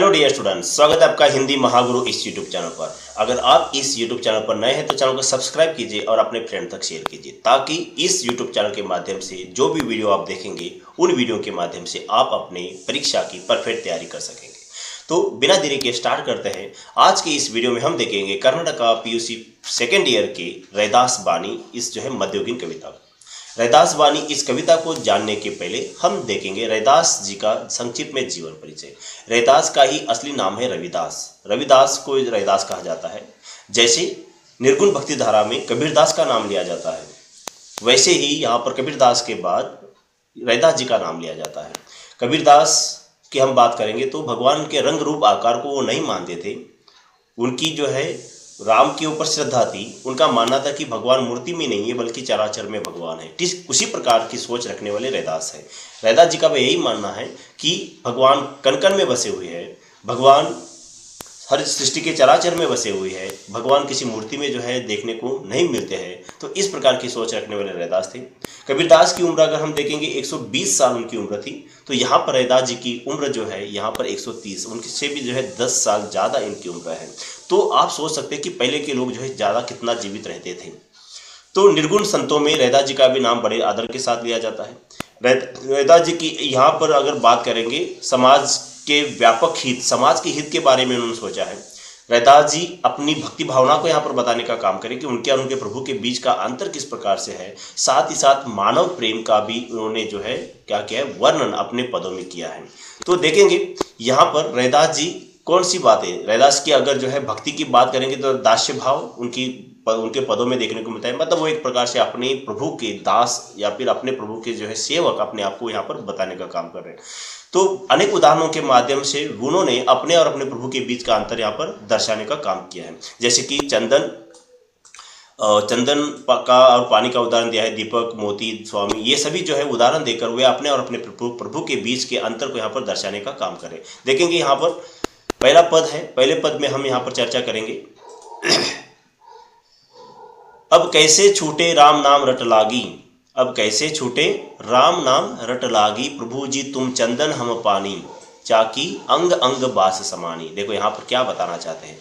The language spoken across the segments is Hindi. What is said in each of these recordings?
हेलो डियर स्टूडेंट्स, स्वागत है आपका हिंदी महागुरु इस यूट्यूब चैनल पर। अगर आप इस यूट्यूब चैनल पर नए हैं तो चैनल को सब्सक्राइब कीजिए और अपने फ्रेंड तक शेयर कीजिए, ताकि इस यूट्यूब चैनल के माध्यम से जो भी वीडियो आप देखेंगे उन वीडियो के माध्यम से आप अपने परीक्षा की परफेक्ट तैयारी कर सकेंगे। तो बिना देरी के स्टार्ट करते हैं। आज के इस वीडियो में हम देखेंगे कर्नाटका पीयूसी सेकेंड ईयर के रैदास बानी इस जो है मध्ययुगीन कविता। रैदास वाणी इस कविता को जानने के पहले हम देखेंगे रैदास जी का संक्षिप्त में जीवन परिचय। रैदास का ही असली नाम है रविदास। रविदास को रैदास कहा जाता है। जैसे निर्गुण भक्ति धारा में कबीरदास का नाम लिया जाता है, वैसे ही यहाँ पर कबीरदास के बाद रैदास जी का नाम लिया जाता है। कबीरदास की हम बात करेंगे तो भगवान के रंग रूप आकार को वो नहीं मानते थे। उनकी जो है राम के ऊपर श्रद्धा थी। उनका मानना था कि भगवान मूर्ति में नहीं है बल्कि चराचर में भगवान है। ठीक उसी प्रकार की सोच रखने वाले रैदास है। रैदास जी का यही मानना है कि भगवान कण कण में बसे हुए हैं, भगवान हर सृष्टि के चराचर में बसे हुए हैं, भगवान किसी मूर्ति में जो है देखने को नहीं मिलते हैं। तो इस प्रकार की सोच रखने वाले रैदास थे। कबीरदास की उम्र अगर हम देखेंगे 120 साल उनकी उम्र थी, तो यहाँ पर रैदास जी की उम्र जो है यहाँ पर 130, उनसे भी जो है 10 साल ज़्यादा इनकी उम्र है। तो आप सोच सकते हैं कि पहले के लोग जो है ज़्यादा कितना जीवित रहते थे। तो निर्गुण संतों में रैदास जी का भी नाम बड़े आदर के साथ लिया जाता है। रैदास जी की यहाँ पर अगर बात करेंगे समाज के व्यापक हित, समाज के हित के बारे में उन्होंने सोचा है। रैदास जी अपनी भक्ति भावना को यहाँ पर बताने का काम करें कि उनके और उनके प्रभु के बीच का अंतर किस प्रकार से है। साथ ही साथ मानव प्रेम का भी उन्होंने जो है क्या किया है, वर्णन अपने पदों में किया है। तो देखेंगे यहाँ पर रैदास जी कौन सी बात है। रैदास की अगर जो है भक्ति की बात करेंगे तो दास्य भाव उनके पदों में देखने को मिलता है। मतलब वो एक प्रकार से अपने प्रभु के दास या फिर अपने प्रभु के जो है सेवक अपने आप को यहाँ पर बताने का काम कर रहे हैं। तो अनेक उदाहरणों के माध्यम से उन्होंने अपने और अपने प्रभु के बीच का अंतर यहाँ पर दर्शाने का काम किया है। जैसे कि चंदन का और पानी का उदाहरण दिया है, दीपक, मोती, स्वामी, ये सभी जो है उदाहरण देकर वे अपने और अपने प्रभु के बीच के अंतर को यहाँ पर दर्शाने का काम करें। देखेंगे यहाँ पर पहला पद है, पहले पद में हम यहाँ पर चर्चा करेंगे। अब कैसे छूटे राम नाम रट लागी, अब कैसे छूटे राम नाम रट लागी, प्रभु जी तुम चंदन हम पानी, चाकी अंग अंग बास समानी। देखो यहाँ पर क्या बताना चाहते हैं।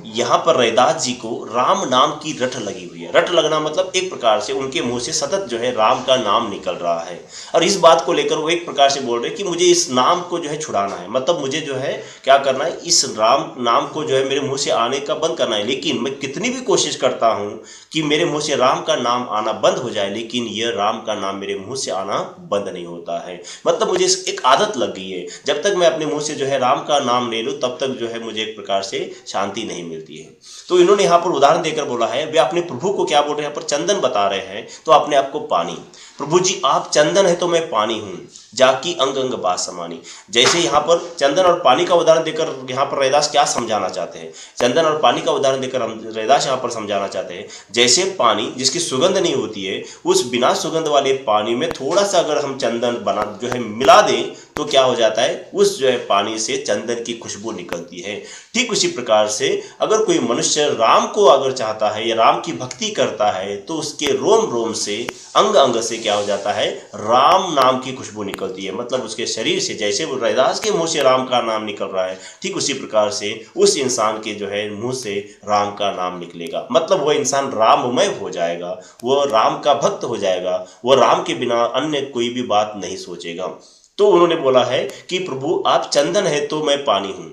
यहाँ पर रैदास जी को राम नाम की रट लगी हुई है। रट लगना मतलब एक प्रकार से उनके मुंह से सतत जो है राम का नाम निकल रहा है, और इस बात को लेकर वो एक प्रकार से बोल रहे हैं कि मुझे इस नाम को जो है छुड़ाना है। मतलब मुझे जो है क्या करना है, इस राम नाम को जो है मेरे मुंह से आने का बंद करना है। लेकिन मैं कितनी भी कोशिश करता हूँ कि मेरे मुंह से राम का नाम आना बंद हो जाए, लेकिन यह राम का नाम मेरे मुंह से आना बंद नहीं होता है। मतलब मुझे एक आदत लग गई है, जब तक मैं अपने मुंह से जो है राम का नाम ले लूँ तब तक जो है मुझे एक प्रकार से शांति नहीं मिलती है। तो इन्होंने यहाँ पर उदाहरण देकर बोला है, वे अपने प्रभु को क्या बोल रहे हैं, यहाँ पर चंदन बता रहे हैं तो अपने आप को पानी। प्रभु जी आप चंदन है तो मैं पानी हूँ, जाकी अंग अंग बास समानी। जैसे यहाँ पर चंदन और पानी का उदाहरण देकर यहाँ पर रैदास क्या समझाना चाहते हैं। चंदन और पानी का उदाहरण देकर हम रैदास यहाँ पर समझाना चाहते हैं, जैसे पानी जिसकी सुगंध नहीं होती है, उस बिना सुगंध वाले पानी में थोड़ा सा अगर हम चंदन बना जो है मिला दें तो क्या हो जाता है, उस जो है पानी से चंदन की खुशबू निकलती है। ठीक उसी प्रकार से अगर कोई मनुष्य राम को अगर चाहता है या राम की भक्ति करता है तो उसके रोम रोम से, अंग अंग से क्या हो जाता है, राम नाम की खुशबू निकलती है। मतलब उसके शरीर से जैसे वो रैदास के मुंह से राम का नाम निकल रहा है, ठीक उसी प्रकार से उस इंसान के जो है मुंह से राम का नाम निकलेगा। मतलब वो इंसान राममय हो जाएगा, वो राम का भक्त हो जाएगा, वो राम के बिना अन्य कोई भी बात नहीं सोचेगा। तो उन्होंने बोला है कि प्रभु आप चंदन है तो मैं पानी हूँ,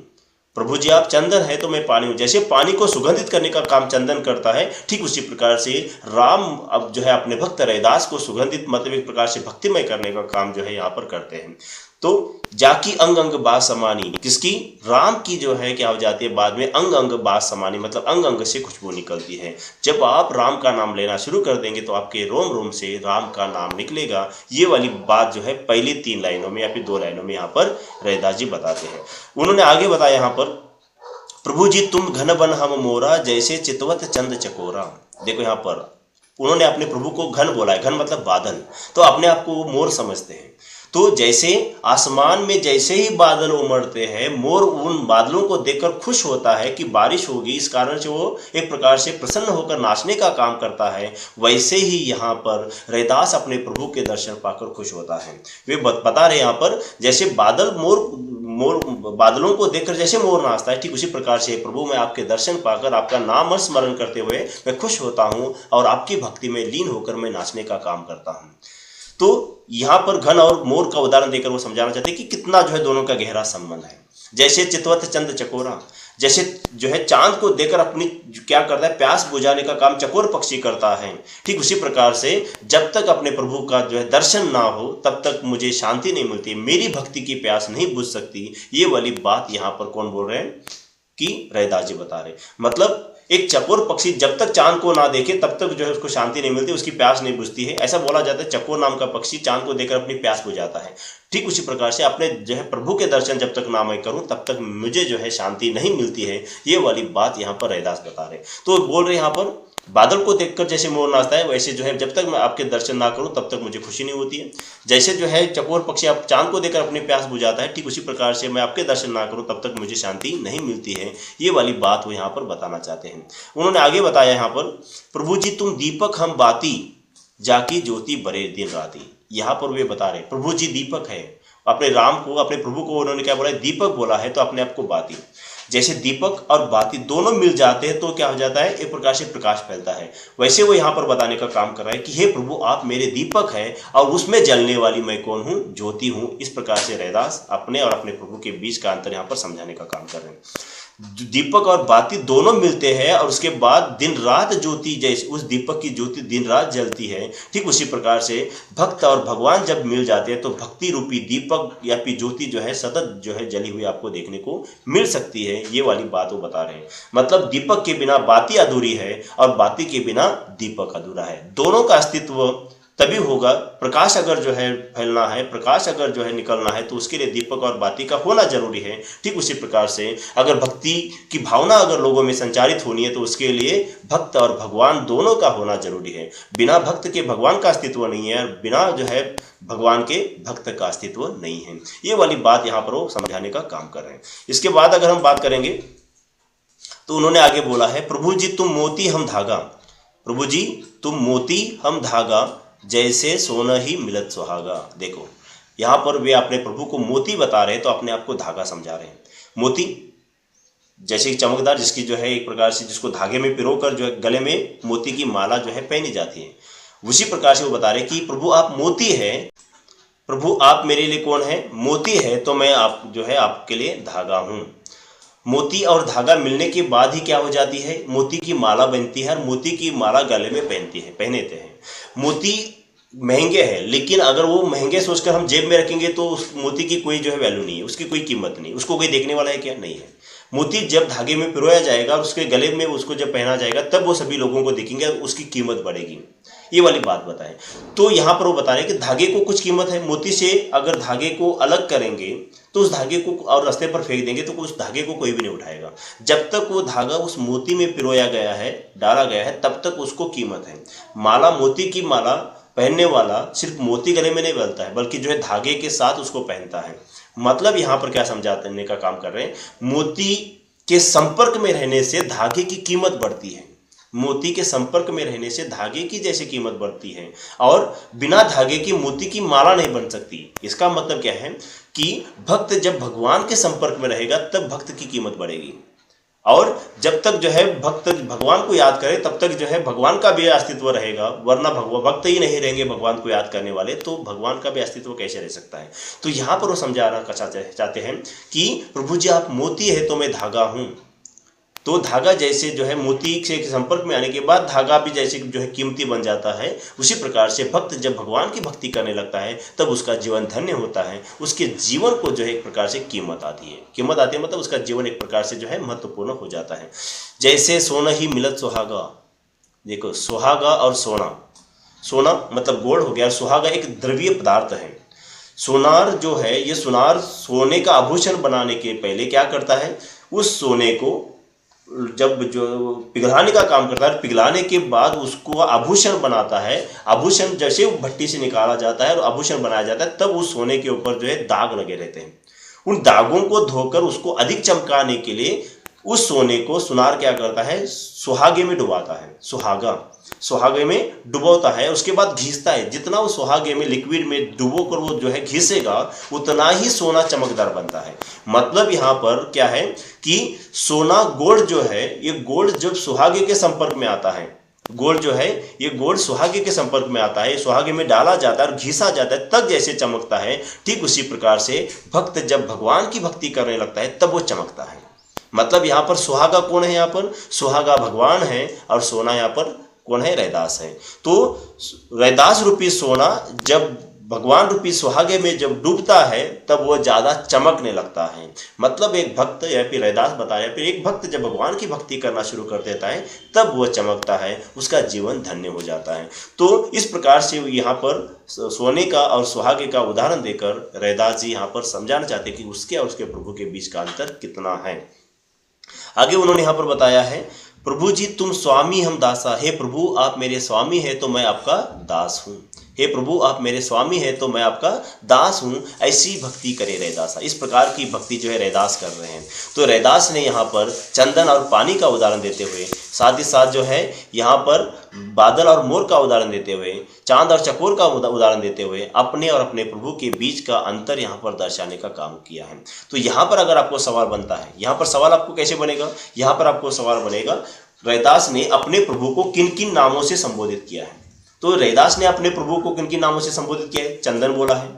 प्रभु जी आप चंदन है तो मैं पानी हूँ। जैसे पानी को सुगंधित करने का काम चंदन करता है, ठीक उसी प्रकार से राम अब जो है अपने भक्त रैदास को सुगंधित मतलब एक प्रकार से भक्तिमय करने का काम जो है यहाँ पर करते हैं। तो जाकी अंग अंग बास समानी, किसकी, राम की जो है क्या हो जाती है बाद में अंग अंग बास समानी, मतलब अंग अंग से खुशबू निकलती है। जब आप राम का नाम लेना शुरू कर देंगे तो आपके रोम रोम से राम का नाम निकलेगा। ये वाली बात जो है पहली 3 लाइनों में या फिर 2 लाइनों में यहाँ पर रैदास जी बताते हैं। उन्होंने आगे बताया यहाँ पर, प्रभु जी तुम घन बन हम मोरा, जैसे चितवत चंद चकोरा। देखो यहाँ पर उन्होंने अपने प्रभु को घन बोला है, घन मतलब बादल, तो अपने आप को वो मोर समझते हैं। तो जैसे आसमान में जैसे ही बादल उमड़ते हैं, मोर उन बादलों को देखकर खुश होता है कि बारिश होगी, इस कारण से वो एक प्रकार से प्रसन्न होकर नाचने का काम करता है। वैसे ही यहाँ पर रैदास अपने प्रभु के दर्शन पाकर खुश होता है। वे बता रहे यहाँ पर जैसे बादल मोर बादलों को देखकर जैसे मोर नाचता है, ठीक उसी प्रकार से प्रभु मैं आपके दर्शन पाकर आपका नाम स्मरण करते हुए मैं खुश होता हूँ और आपकी भक्ति में लीन होकर मैं नाचने का काम करता हूँ। तो यहाँ पर घन और मोर का उदाहरण देकर वो समझाना चाहते हैं कि कितना जो है दोनों का गहरा संबंध है। जैसे चितवत चंद चकोरा, जैसे जो है चांद को देकर अपनी क्या करता है, प्यास बुझाने का काम चकोर पक्षी करता है, ठीक उसी प्रकार से जब तक अपने प्रभु का जो है दर्शन ना हो तब तक मुझे शांति नहीं मिलती, मेरी भक्ति की प्यास नहीं बुझ सकती। ये वाली बात यहाँ पर कौन बोल रहे हैं कि रैदास जी बता रहे। मतलब एक चकोर पक्षी जब तक चांद को ना देखे तब तक जो है उसको शांति नहीं मिलती, उसकी प्यास नहीं बुझती है। ऐसा बोला जाता है चकोर नाम का पक्षी चांद को देखकर अपनी प्यास बुझाता है। ठीक उसी प्रकार से अपने जो है प्रभु के दर्शन जब तक ना मैं करूं तब तक मुझे जो है शांति नहीं मिलती है। ये वाली बात यहाँ पर रैदास बता रहे। तो बोल रहे यहाँ पर बादल को देखकर जैसे मोर नाचता है वैसे जो है जब तक मैं आपके दर्शन ना करूं तब तक मुझे खुशी नहीं होती है। जैसे जो है चकोर पक्षी आप चांद को देखकर अपनी प्यास बुझाता है, ठीक उसी प्रकार से मैं आपके दर्शन ना करूं तब तक मुझे शांति नहीं मिलती है। ये वाली बात वो यहाँ पर बताना चाहते हैं। उन्होंने आगे बताया यहाँ पर, प्रभु जी तुम दीपक हम बाती, जाकी ज्योति बरे दिन राती। यहाँ पर वे बता रहे प्रभु जी दीपक है। अपने राम को, अपने प्रभु को उन्होंने क्या बोला, दीपक बोला है, तो अपने आप को बाती। जैसे दीपक और बाती दोनों मिल जाते हैं तो क्या हो जाता है, एक प्रकार से प्रकाश फैलता है। वैसे वो यहाँ पर बताने का काम कर रहा है कि हे प्रभु आप मेरे दीपक हैं और उसमें जलने वाली मैं कौन हूँ, ज्योति हूँ। इस प्रकार से रैदास अपने और अपने प्रभु के बीच का अंतर यहाँ पर समझाने का काम कर रहे हैं। दीपक और बाती दोनों मिलते हैं और उसके बाद दिन रात ज्योति, जैसे उस दीपक की ज्योति दिन रात जलती है, ठीक उसी प्रकार से भक्त और भगवान जब मिल जाते हैं तो भक्ति रूपी दीपक या फिर ज्योति जो है सतत जो है जली हुई आपको देखने को मिल सकती है। ये वाली बात वो बता रहे हैं। मतलब दीपक के बिना बाती अधूरी है और बाती के बिना दीपक अधूरा है। दोनों का अस्तित्व तभी होगा। प्रकाश अगर जो है फैलना है, प्रकाश अगर जो है निकलना है तो उसके लिए दीपक और बाती का होना जरूरी है। ठीक उसी प्रकार से अगर भक्ति की भावना अगर लोगों में संचारित होनी है तो उसके लिए भक्त और भगवान दोनों का होना जरूरी है। बिना भक्त के भगवान का अस्तित्व नहीं है और बिना जो है भगवान के भक्त का अस्तित्व नहीं है। ये वाली बात यहाँ पर वो समझाने का काम कर रहे हैं। इसके बाद अगर हम बात करेंगे तो उन्होंने आगे बोला है, प्रभु जी तुम मोती हम धागा, प्रभु जी तुम मोती हम धागा, जैसे सोना ही मिलत सुहागा। देखो यहाँ पर वे अपने प्रभु को मोती बता रहे हैं तो अपने आप को धागा समझा रहे हैं। मोती जैसे चमकदार, जिसकी जो है एक प्रकार से जिसको धागे में पिरोकर जो है गले में मोती की माला जो है पहनी जाती है, उसी प्रकार से वो बता रहे कि प्रभु आप मोती है, प्रभु आप मेरे लिए कौन है, मोती है, तो मैं आप जो है आपके लिए धागा हूँ। मोती और धागा मिलने के बाद ही क्या हो जाती है, मोती की माला बनती है और मोती की माला गले में पहनते हैं। मोती महंगे हैं, लेकिन अगर वो महंगे सोचकर हम जेब में रखेंगे तो उस मोती की कोई जो है वैल्यू नहीं है, उसकी कोई कीमत नहीं, उसको कोई देखने वाला है क्या, नहीं है। मोती जब धागे में पिरोया जाएगा और उसके गले में उसको जब पहना जाएगा तब वो सभी लोगों को देखेंगे और उसकी कीमत बढ़ेगी। ये वाली बात बताएं। तो यहाँ पर वो बता रहे हैं कि धागे को कुछ कीमत है। मोती से अगर धागे को अलग करेंगे तो उस धागे को और रास्ते पर फेंक देंगे तो उस धागे को कोई भी नहीं उठाएगा। जब तक वो धागा उस मोती में पिरोया गया है, डाला गया है, तब तक उसको कीमत है। माला, मोती की माला पहनने वाला सिर्फ मोती गले में नहीं बदलता है बल्कि जो है धागे के साथ उसको पहनता है। मतलब यहाँ पर क्या समझाने का काम कर रहे हैं, मोती के संपर्क में रहने से धागे की कीमत बढ़ती है। मोती के संपर्क में रहने से धागे की जैसे कीमत बढ़ती है और बिना धागे की मोती की माला नहीं बन सकती। इसका मतलब क्या है कि भक्त जब भगवान के संपर्क में रहेगा तब भक्त की कीमत बढ़ेगी और जब तक जो है भक्त भगवान को याद करे तब तक जो है भगवान का भी अस्तित्व रहेगा। वरना भक्त ही नहीं रहेंगे भगवान को याद करने वाले तो भगवान का भी अस्तित्व कैसे रह सकता है। तो यहाँ पर वो समझाना चाहते हैं कि प्रभु जी आप मोती है तो मैं धागा हूँ। तो धागा जैसे जो है मोती से संपर्क में आने के बाद धागा भी जैसे जो है कीमती बन जाता है, उसी प्रकार से भक्त जब भगवान की भक्ति करने लगता है तब उसका जीवन धन्य होता है। उसके जीवन को जो है एक प्रकार से कीमत आती है मतलब उसका जीवन एक प्रकार से जो है महत्वपूर्ण हो जाता है। जैसे सोना ही मिलत सुहागा। देखो सुहागा और सोना मतलब गोल्ड हो गया, सुहागा एक द्रव्य पदार्थ है। सोनार जो है ये सुनार सोने का आभूषण बनाने के पहले क्या करता है, उस सोने को जब जो पिघलाने का काम करता है, पिघलाने के बाद उसको आभूषण बनाता है। आभूषण जैसे वो भट्टी से निकाला जाता है और आभूषण बनाया जाता है तब उस सोने के ऊपर जो है दाग लगे रहते हैं। उन दागों को धोकर उसको अधिक चमकाने के लिए उस सोने को सुनार क्या करता है, सुहागे में डुबाता है, सुहागे में डुबोता है, उसके बाद घिसता है। जितना वो सुहागे में लिक्विड में डुबो कर वो जो है घिसेगा, उतना ही सोना चमकदार बनता है। मतलब यहाँ पर क्या है कि सोना गोल्ड जो है, ये गोल्ड जब सुहागे के संपर्क में आता है, गोल्ड जो है ये गोल्ड सुहागे के संपर्क में आता है, सुहागे में डाला जाता है और घिसा जाता है, तब जैसे चमकता है, ठीक उसी प्रकार से भक्त जब भगवान की भक्ति करने लगता है तब वो चमकता है। मतलब यहाँ पर सुहागा कौन है, यहाँ पर सुहागा भगवान है और सोना यहाँ पर कौन है, रैदास है। तो रैदास रूपी सोना जब भगवान रूपी सुहागे में जब डूबता है तब वो ज़्यादा चमकने लगता है। मतलब एक भक्त या फिर रैदास बताया, फिर एक भक्त जब भगवान की भक्ति करना शुरू कर देता है तब वो चमकता है, उसका जीवन धन्य हो जाता है। तो इस प्रकार से यहाँ पर सोने का और सुहागे का उदाहरण देकर रैदास जी यहाँ पर समझाना चाहते हैं कि उसके और उसके प्रभु के बीच का अंतर कितना है। आगे उन्होंने यहाँ पर बताया है, प्रभु जी तुम स्वामी हम दासा, हे प्रभु आप मेरे स्वामी है तो मैं आपका दास हूँ, हे प्रभु आप मेरे स्वामी है तो मैं आपका दास हूँ, ऐसी भक्ति करे रैदासा। इस प्रकार की भक्ति जो है रैदास कर रहे हैं। तो रैदास ने यहाँ पर चंदन और पानी का उदाहरण देते हुए, साथ ही साथ जो है यहाँ पर बादल और मोर का उदाहरण देते हुए, चांद और चकोर का उदाहरण देते हुए अपने और अपने प्रभु के बीच का अंतर यहाँ पर दर्शाने का काम किया है। तो यहाँ पर अगर आपको सवाल बनता है, यहाँ पर सवाल आपको कैसे बनेगा, यहाँ पर आपको सवाल बनेगा रैदास ने अपने प्रभु को किन किन नामों से संबोधित किया है। तो रैदास ने अपने प्रभु को किन किन नामों से संबोधित किया है, चंदन बोला है,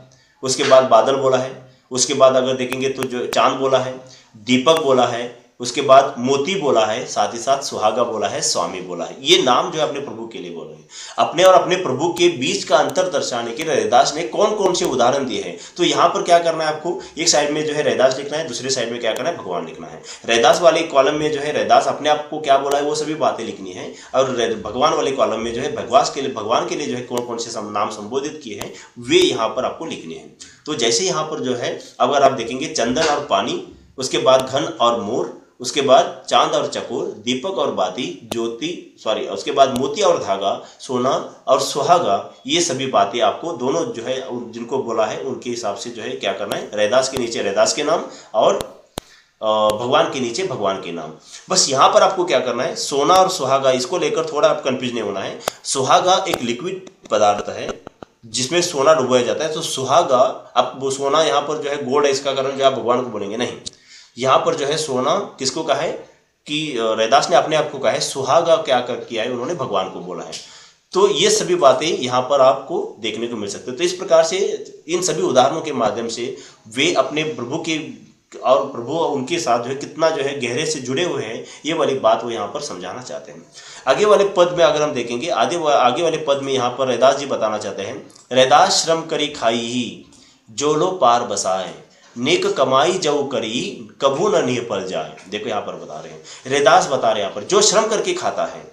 उसके बाद बादल बोला है, उसके बाद अगर देखेंगे तो जो चांद बोला है, दीपक बोला है, उसके बाद मोती बोला है, साथ ही साथ सुहागा बोला है, स्वामी बोला है। ये नाम जो है अपने प्रभु के लिए बोल रहे हैं। अपने और अपने प्रभु के बीच का अंतर दर्शाने के लिए रैदास ने कौन कौन से उदाहरण दिए हैं। तो यहाँ पर क्या करना है आपको, एक साइड में जो है रैदास लिखना है, दूसरे साइड में क्या करना है, भगवान लिखना है। रैदास वाले कॉलम में जो है रैदास अपने आप को क्या बोला है वो सभी बातें लिखनी है, और भगवान वाले कॉलम में जो है भगवान के लिए जो है कौन कौन से नाम संबोधित किए हैं वे यहाँ पर आपको लिखने हैं। तो जैसे यहाँ पर जो है अगर आप देखेंगे चंदन और पानी, उसके बाद घन और मोर, उसके बाद चांद और चकोर, दीपक और बाती, उसके बाद मोती और धागा, सोना और सुहागा, ये सभी बातें आपको दोनों जो है जिनको बोला है उनके हिसाब से जो है क्या करना है, रैदास के नीचे रैदास के नाम और भगवान के नीचे भगवान के नाम। बस यहाँ पर आपको क्या करना है, सोना और सुहागा इसको लेकर थोड़ा आप कंफ्यूज नहीं होना है। सुहागा एक लिक्विड पदार्थ है जिसमें सोना डुबाया जाता है। तो सुहागा, अब वो सोना यहाँ पर जो है गोल्ड है, इसका कारण जो आप भगवान को बोलेंगे नहीं, यहाँ पर जो है सोना किसको कहा है कि रैदास ने अपने आप को कहा है, सुहागा क्या कर किया है उन्होंने भगवान को बोला है। तो ये सभी बातें यहाँ पर आपको देखने को मिल सकती है। तो इस प्रकार से इन सभी उदाहरणों के माध्यम से वे अपने प्रभु के और प्रभु उनके साथ जो है कितना जो है गहरे से जुड़े हुए हैं, ये वाली बात वो यहाँ पर समझाना चाहते हैं। आगे वाले पद में अगर हम देखेंगे, आगे वाले पद में यहाँ पर रैदास जी बताना चाहते हैं, रैदास श्रम करी खाई ही जो लो पार बसाए, नेक कमाई जऊ करी कभू न निपल जाए। देखो यहाँ पर बता रहे हैं, रैदास बता रहे हैं यहाँ पर, जो श्रम करके खाता है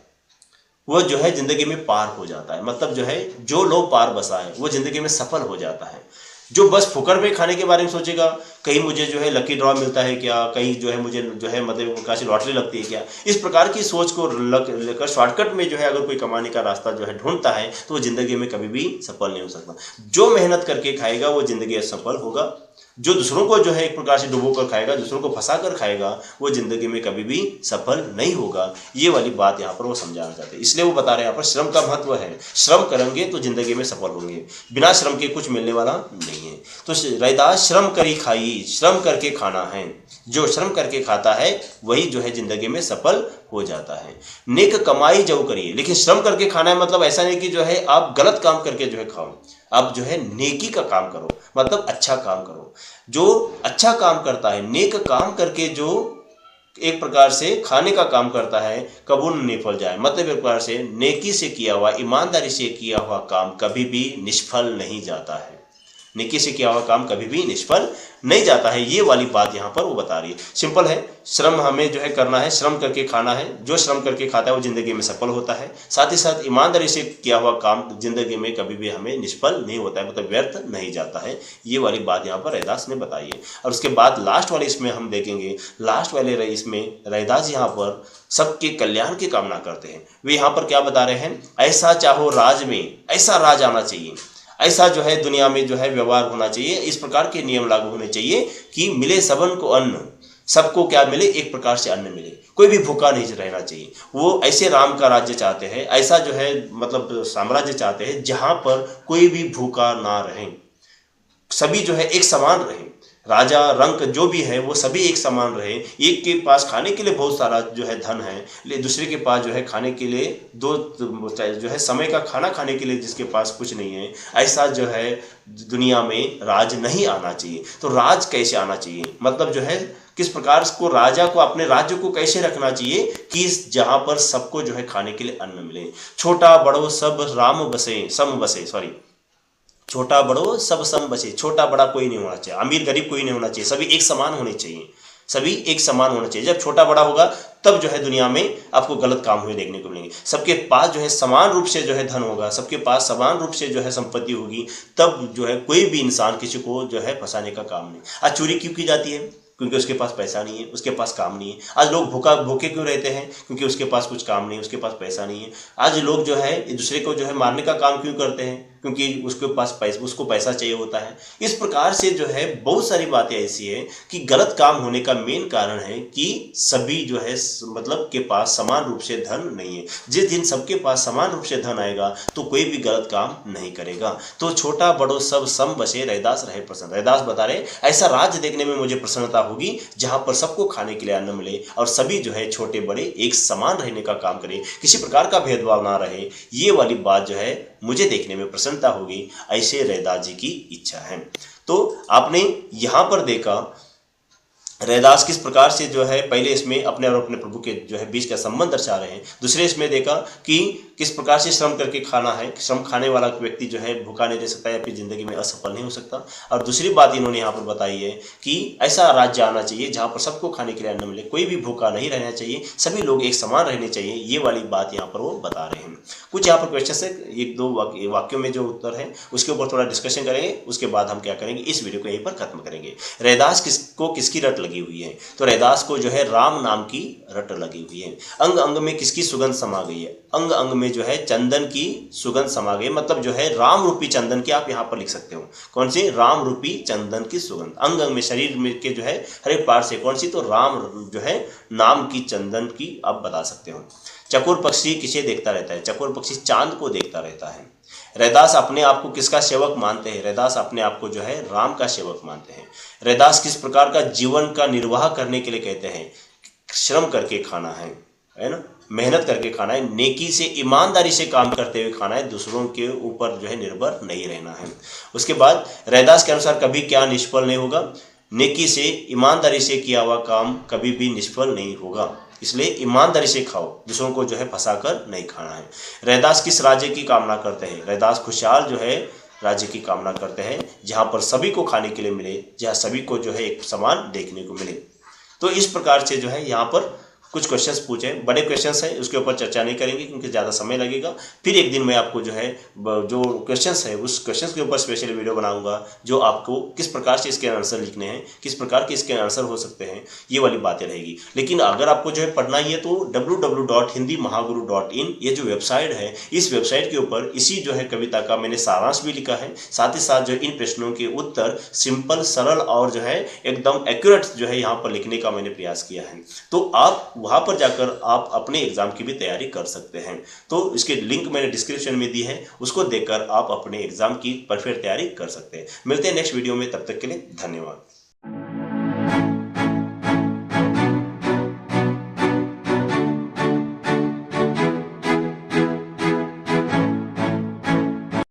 वो जो है जिंदगी में पार हो जाता है। मतलब जो है जो लो पार बसा है वो जिंदगी में सफल हो जाता है। जो बस फुकर में खाने के बारे में सोचेगा, कहीं मुझे जो है लकी ड्रॉ मिलता है क्या, कहीं जो है मुझे जो है मतलब कहाँ से लॉटरी लगती है क्या, इस प्रकार की सोच को लेकर शॉर्टकट में जो है अगर कोई कमाने का रास्ता जो है ढूंढता है तो वो जिंदगी में कभी भी सफल नहीं हो सकता। जो मेहनत करके खाएगा वो जिंदगी में सफल होगा। जो दूसरों को जो है एक प्रकार से डुबो कर खाएगा, दूसरों को फंसा कर खाएगा, वो जिंदगी में कभी भी सफल नहीं होगा। ये वाली बात यहाँ पर वो समझाना चाहते हैं। इसलिए वो बता रहे हैं यहाँ पर श्रम का महत्व है। श्रम करेंगे तो जिंदगी में सफल होंगे, बिना श्रम के कुछ मिलने वाला नहीं है। तो रैदास श्रम करी खाई, श्रम करके खाना है, जो श्रम करके खाता है वही जो है जिंदगी में सफल हो जाता है। नेक कमाई जो करिए, लेकिन श्रम करके खाना है मतलब ऐसा नहीं कि जो है आप गलत काम करके जो है खाओ, आप जो है नेकी का काम करो, मतलब अच्छा काम करो। जो अच्छा काम करता है, नेक काम करके जो एक प्रकार से खाने का काम करता है, कबूल नहीं फल जाए। मतलब एक प्रकार से नेकी से किया हुआ, ईमानदारी से किया हुआ काम कभी भी निष्फल नहीं जाता है। नेकी से किया हुआ काम कभी भी निष्फल नहीं जाता है। ये वाली बात यहाँ पर वो बता रही है। सिंपल है, श्रम हमें जो है करना है, श्रम करके खाना है। जो श्रम करके खाता है वो जिंदगी में सफल होता है। साथ ही साथ ईमानदारी से किया हुआ काम जिंदगी में कभी भी हमें निष्फल नहीं होता है, मतलब व्यर्थ नहीं जाता है। ये वाली बात यहाँ पर रैदास ने बताई है। और उसके बाद लास्ट वाले इसमें हम देखेंगे, लास्ट वाले इसमें रैदास यहाँ पर सबके कल्याण की कामना करते हैं। वे यहाँ पर क्या बता रहे हैं, ऐसा चाहो राज में, ऐसा राज आना चाहिए, ऐसा जो है दुनिया में जो है व्यवहार होना चाहिए, इस प्रकार के नियम लागू होने चाहिए कि मिले सबन को अन्न, सबको क्या मिले, एक प्रकार से अन्न मिले, कोई भी भूखा नहीं रहना चाहिए। वो ऐसे राम का राज्य चाहते हैं, ऐसा जो है मतलब साम्राज्य चाहते हैं जहां पर कोई भी भूखा ना रहे, सभी जो है एक समान रहे, राजा रंक जो भी है वो सभी एक समान रहे। एक के पास खाने के लिए बहुत सारा जो है धन है, ले दूसरे के पास जो है खाने के लिए दो जो है समय का खाना खाने के लिए जिसके पास कुछ नहीं है, ऐसा जो है दुनिया में राज नहीं आना चाहिए। तो राज कैसे आना चाहिए, मतलब जो है किस प्रकार को राजा को अपने राज्य को कैसे रखना चाहिए कि जहां पर सबको जो है खाने के लिए अन्न मिले। छोटा बड़ो सब राम बसे सम बसे, सॉरी, छोटा बड़ो सब सम बसे, छोटा बड़ा कोई नहीं होना चाहिए, अमीर गरीब कोई नहीं होना चाहिए, सभी एक समान होने चाहिए, सभी एक समान होना चाहिए। जब छोटा बड़ा होगा तब जो है दुनिया में आपको गलत काम हुए देखने को मिलेंगे। सबके पास जो है समान रूप से जो है धन होगा, सबके पास समान रूप से जो है संपत्ति होगी, तब जो है कोई भी इंसान किसी को जो है फंसाने का काम नहीं। आज चोरी क्यों की जाती है, क्योंकि उसके पास पैसा नहीं है, उसके पास काम नहीं है। आज लोग भूखे क्यों रहते हैं, क्योंकि उसके पास कुछ काम नहीं है, उसके पास पैसा नहीं है। आज लोग जो है एक दूसरे को जो है मारने का काम क्यों करते हैं, क्योंकि उसके पास उसको पैसा चाहिए होता है। इस प्रकार से जो है बहुत सारी बातें ऐसी है कि गलत काम होने का मेन कारण है कि सभी जो है मतलब के पास समान रूप से धन नहीं है। जिस दिन सबके पास समान रूप से धन आएगा तो कोई भी गलत काम नहीं करेगा। तो छोटा बड़ो सब सम बसे, रैदास रहे प्रसन्न। रैदास बता रहे ऐसा राज्य देखने में मुझे प्रसन्नता होगी जहां पर सबको खाने के लिए अन्न मिले और सभी जो है छोटे बड़े एक समान रहने का काम करें, किसी प्रकार का भेदभाव ना रहे। ये वाली बात जो है मुझे देखने में प्रसन्नता होगी, ऐसे रैदास जी की इच्छा है। तो आपने यहां पर देखा रैदास किस प्रकार से जो है पहले इसमें अपने और अपने प्रभु के जो है बीच का संबंध दर्शा रहे हैं। दूसरे इसमें देखा कि किस प्रकार से श्रम करके खाना है, श्रम खाने वाला व्यक्ति जो है भूखा नहीं रह सकता है, अपनी जिंदगी में असफल नहीं हो सकता। और दूसरी बात इन्होंने यहाँ पर बताई है कि ऐसा राज्य आना चाहिए जहाँ पर सबको खाने के लिए अन्न मिले, कोई भी भूखा नहीं रहना चाहिए, सभी लोग एक समान रहने चाहिए। ये वाली बात यहाँ पर वो बता रहे हैं। कुछ यहाँ पर क्वेश्चन है, एक दो वाक्यों में जो उत्तर है उसके ऊपर थोड़ा डिस्कशन करेंगे, उसके बाद हम क्या करेंगे, इस वीडियो को यहीं पर खत्म करेंगे। रैदास किसको किसकी रट लगी हुई है, तो रैदास को जो है राम नाम की रट लगी हुई है। अंग अंग में किसकी सुगंध समा गई है, अंग अंग में जो है चंदन की सुगंध समा गई, मतलब जो है राम रूपी चंदन की आप यहाँ पर लिख सकते हो। कौन सी, राम रूपी चंदन की सुगंध। अंग अंग में शरीर में के जो है हर एक पार्ट से कौन सी, तो राम जो है नाम की चंदन की आप बता सकते हो। चकोर पक्षी किसे देखता रहता है, चकोर पक्षी चांद को देखता रहता है। रैदास अपने आप को किसका सेवक मानते हैं, रैदास अपने आप को जो है राम का सेवक मानते हैं। रैदास किस प्रकार का जीवन का निर्वाह करने के लिए कहते हैं, श्रम करके खाना है ना, मेहनत करके खाना है, नेकी से ईमानदारी से काम करते हुए खाना है, दूसरों के ऊपर जो है निर्भर नहीं रहना है। उसके बाद रैदास के अनुसार कभी क्या निष्फल नहीं होगा, नेकी से ईमानदारी से किया हुआ काम कभी भी निष्फल नहीं होगा, इसलिए ईमानदारी से खाओ, दूसरों को जो है फंसाकर नहीं खाना है। रैदास किस राज्य की कामना करते हैं, रैदास खुशहाल जो है राज्य की कामना करते हैं जहां पर सभी को खाने के लिए मिले, जहां सभी को जो है एक समान देखने को मिले। तो इस प्रकार से जो है यहाँ पर कुछ क्वेश्चंस पूछे, बड़े क्वेश्चंस हैं, उसके ऊपर चर्चा नहीं करेंगे क्योंकि ज़्यादा समय लगेगा। फिर एक दिन मैं आपको जो है जो क्वेश्चंस है उस क्वेश्चंस के ऊपर स्पेशल वीडियो बनाऊंगा, जो आपको किस प्रकार से इसके आंसर लिखने हैं, किस प्रकार के इसके आंसर हो सकते हैं, ये वाली बातें रहेगी। लेकिन अगर आपको जो है पढ़ना ही है तो www.hindimahaguru.in ये जो वेबसाइट है, इस वेबसाइट के ऊपर इसी जो है कविता का मैंने सारांश भी लिखा है, साथ ही साथ जो इन प्रश्नों के उत्तर सिंपल, सरल और जो है एकदम एक्यूरेट जो है यहाँ पर लिखने का मैंने प्रयास किया है। तो आप वहां पर जाकर आप अपने एग्जाम की भी तैयारी कर सकते हैं। तो इसके लिंक मैंने डिस्क्रिप्शन में दी है, उसको देखकर आप अपने एग्जाम की परफेक्ट तैयारी कर सकते हैं। मिलते हैं नेक्स्ट वीडियो में, तब तक के लिए धन्यवाद।